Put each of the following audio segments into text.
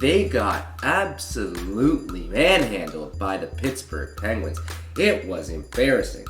They got absolutely manhandled by the Pittsburgh Penguins. It was embarrassing.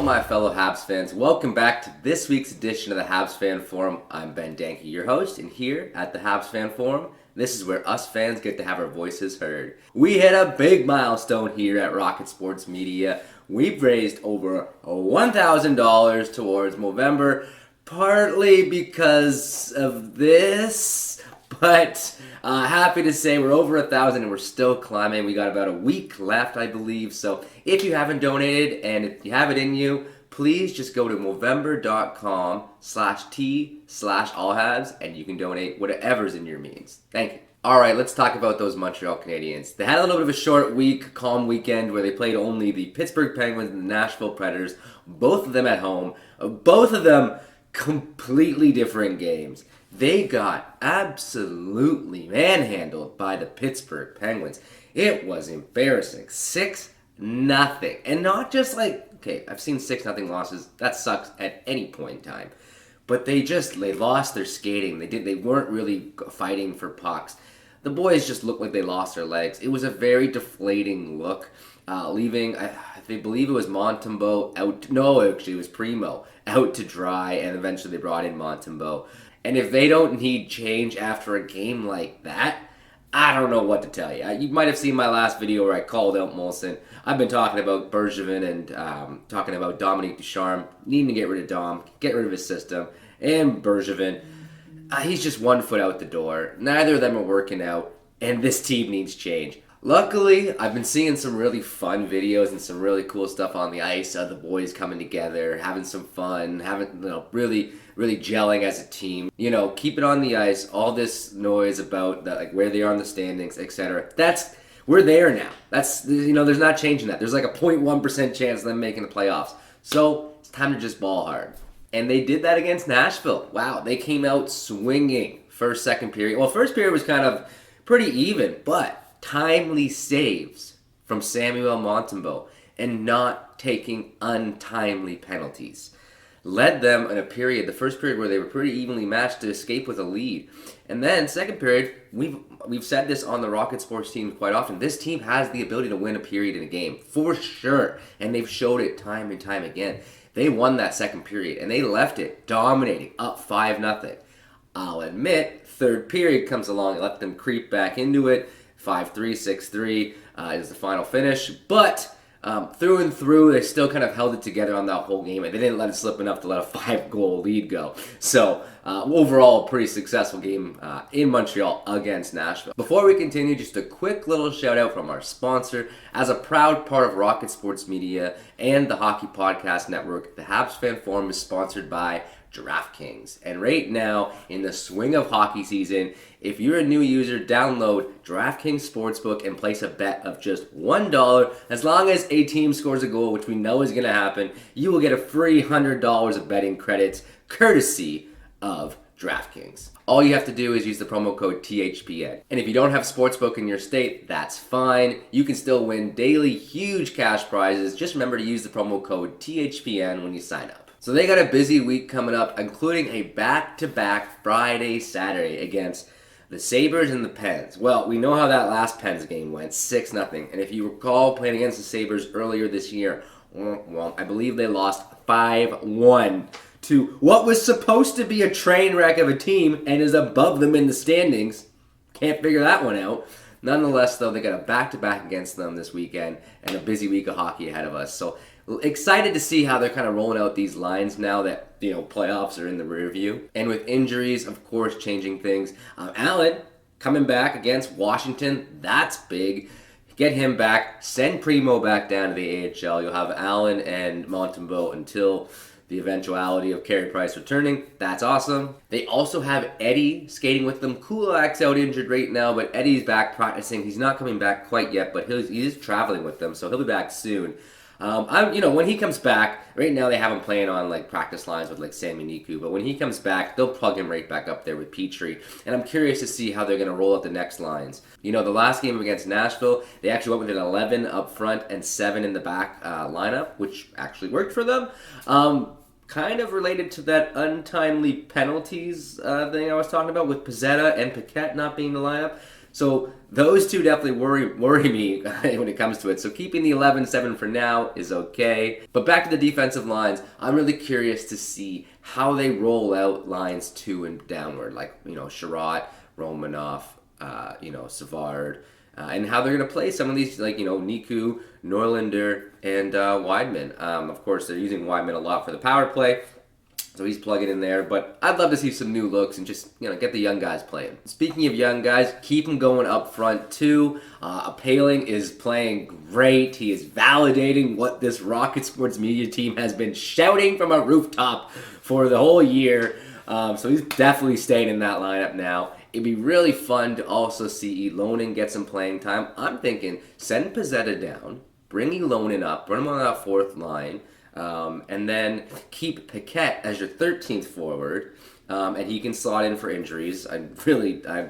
My fellow Habs fans, welcome back to this week's edition of the Habs Fan Forum. I'm Ben Danke, your host, and here at the Habs Fan Forum, this is where us fans get to have our voices heard. We hit a big milestone here at Rocket Sports Media. We've raised over $1,000 towards Movember, partly because of this, but happy to say we're over 1,000 and we're still climbing. We got about a week left, I believe. So if you haven't donated and if you have it in you, please just go to movember.com/t/allhabs and you can donate whatever's in your means. Thank you. All right, let's talk about those Montreal Canadiens. They had a little bit of a short week, calm weekend where they played only the Pittsburgh Penguins and the Nashville Predators, both of them at home, both of them completely different games. They got absolutely manhandled by the Pittsburgh Penguins. It was embarrassing. 6-0. And not just like, okay, I've seen 6-0 losses. That sucks at any point in time. But they lost their skating. They weren't really fighting for pucks. The boys just looked like they lost their legs. It was a very deflating look. Leaving, they believe it was Montembeault out. No, actually it was Primo out to dry, and eventually they brought in Montembeault. And if they don't need change after a game like that, I don't know what to tell you. You might have seen my last video where I called out Molson. I've been talking about Bergevin and talking about Dominique Ducharme, needing to get rid of Dom, get rid of his system, and Bergevin. He's just 1 foot out the door. Neither of them are working out, and this team needs change. Luckily, I've been seeing some really fun videos and some really cool stuff on the ice of the boys coming together, having some fun, really gelling as a team. Keep it on the ice. All this noise about where they are in the standings, etc. We're there now. There's not changing that. There's like a 0.1% chance of them making the playoffs. So it's time to just ball hard. And they did that against Nashville. Wow, they came out swinging first, second period. Well, first period was kind of pretty even, but timely saves from Samuel Montembeault and not taking untimely penalties led them in the first period where they were pretty evenly matched to escape with a lead. And then second period, we've said this on the Rocket Sports team quite often, this team has the ability to win a period in a game, for sure. And they've showed it time and time again. They won that second period and they left it dominating, up 5-0. I'll admit, third period comes along and let them creep back into it. 5-3, 6-3 is the final finish. But through and through, they still kind of held it together on that whole game, and they didn't let it slip enough to let a 5-goal lead go. So overall, a pretty successful game in Montreal against Nashville. Before we continue, just a quick little shout out from our sponsor. As a proud part of Rocket Sports Media and the Hockey Podcast Network, the Habs Fan Forum is sponsored by DraftKings. And right now, in the swing of hockey season, if you're a new user, download DraftKings Sportsbook and place a bet of just $1. As long as a team scores a goal, which we know is going to happen, you will get a free $100 of betting credits, courtesy of DraftKings. All you have to do is use the promo code THPN. And if you don't have Sportsbook in your state, that's fine. You can still win daily huge cash prizes. Just remember to use the promo code THPN when you sign up. So they got a busy week coming up, including a back-to-back Friday, Saturday against the Sabres and the Pens. Well, we know how that last Pens game went, 6-0. And if you recall playing against the Sabres earlier this year, well, I believe they lost 5-1 to what was supposed to be a train wreck of a team and is above them in the standings. Can't figure that one out. Nonetheless, though, they got a back-to-back against them this weekend and a busy week of hockey ahead of us. So excited to see how they're kind of rolling out these lines now that, playoffs are in the rear view. And with injuries, of course, changing things. Allen coming back against Washington, that's big. Get him back. Send Primo back down to the AHL. You'll have Allen and Montembeault until the eventuality of Carey Price returning. That's awesome. They also have Eddie skating with them. Kulak's out injured right now, but Eddie's back practicing. He's not coming back quite yet, but he is traveling with them, so he'll be back soon. When he comes back, right now they have him playing on like practice lines with like Sammy Niku, but when he comes back, they'll plug him right back up there with Petrie, and I'm curious to see how they're going to roll out the next lines. The last game against Nashville, they actually went with an 11 up front and 7 in the back lineup, which actually worked for them. Kind of related to that untimely penalties thing I was talking about with Pezzetta and Paquette not being in the lineup. So those two definitely worry me when it comes to it. So keeping the 11-7 for now is okay. But back to the defensive lines, I'm really curious to see how they roll out lines 2 and downward, like, Sherratt, Romanov, Savard, and how they're going to play some of these, like, Niku, Norlinder, and Weidman. Of course, they're using Weidman a lot for the power play. So he's plugging in there, but I'd love to see some new looks and just, get the young guys playing. Speaking of young guys, keep them going up front too. Paling is playing great. He is validating what this Rocket Sports media team has been shouting from a rooftop for the whole year. So he's definitely staying in that lineup now. It'd be really fun to also see Elonen get some playing time. I'm thinking send Pezzetta down, bring Elonen up, run him on that fourth line, and then keep Paquette as your 13th forward, and he can slot in for injuries. I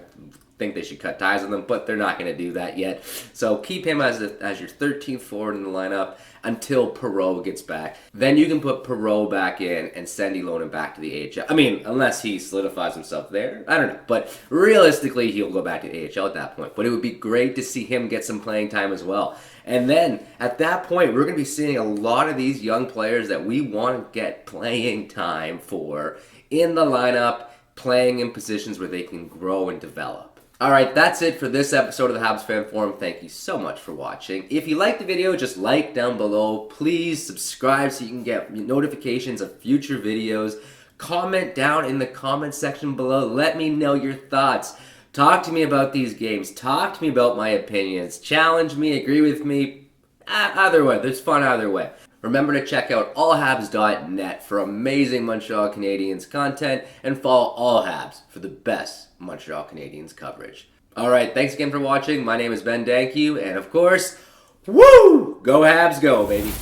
think they should cut ties with him, but they're not going to do that yet. So keep him as your 13th forward in the lineup until Perreault gets back. Then you can put Perreault back in and send Elonen back to the AHL. I mean, unless he solidifies himself there. I don't know. But realistically, he'll go back to the AHL at that point. But it would be great to see him get some playing time as well. And then, at that point, we're going to be seeing a lot of these young players that we want to get playing time for in the lineup, playing in positions where they can grow and develop. Alright, that's it for this episode of the Habs Fan Forum. Thank you so much for watching. If you liked the video, just like down below. Please subscribe so you can get notifications of future videos. Comment down in the comment section below. Let me know your thoughts. Talk to me about these games. Talk to me about my opinions. Challenge me, agree with me. Either way, there's fun either way. Remember to check out allhabs.net for amazing Montreal Canadiens content, and follow All Habs for the best Montreal Canadiens coverage. Alright, thanks again for watching. My name is Ben Dankyu, and of course, woo! Go Habs go, baby!